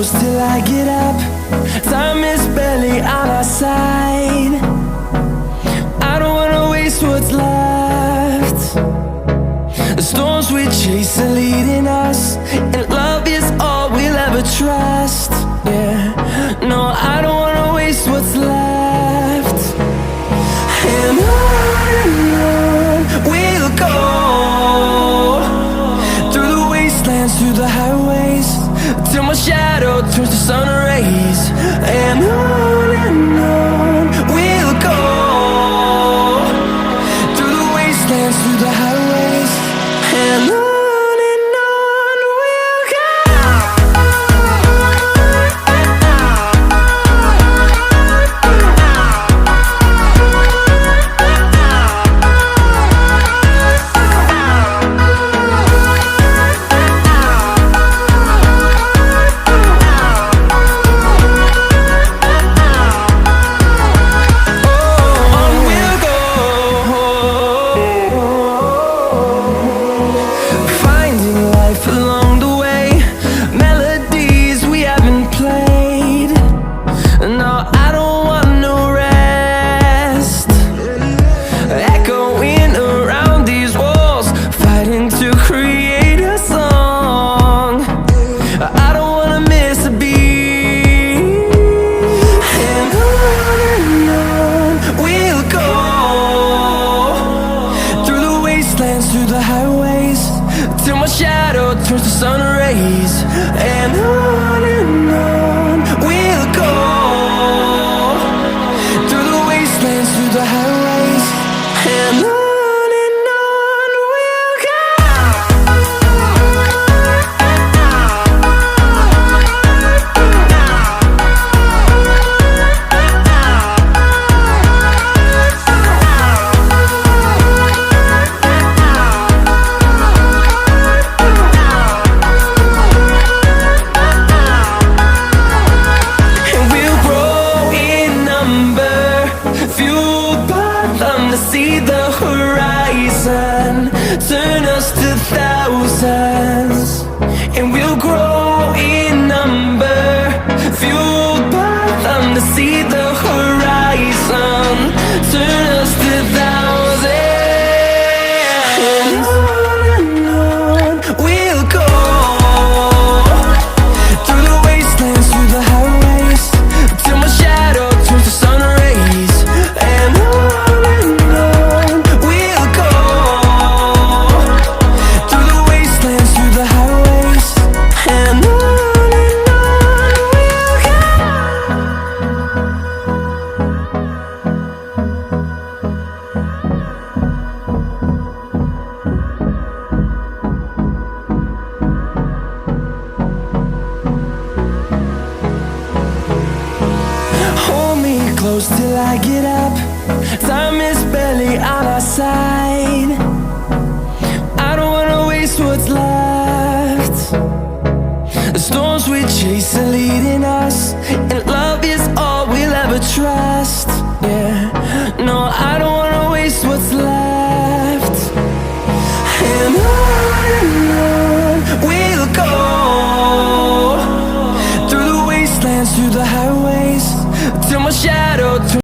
close till I get up. Time is barely on our side. I don't wanna waste what's left. The storms we chase are leading us, and love is all we'll ever trust. Yeah, no, I don't wanna waste what's left. And on we'll go, through the wastelands, through the highways, till my shadow turns to sun rays. And on we'll go, through the wastelands, through the highways, and on. Till I get up, time is barely on our side. I don't wanna waste what's left. The storms we chase are leading us, and love is all we'll ever trust. Yeah, no, I don't wanna waste what's left. And on we'll go, through the wastelands, through the highways, till my shadow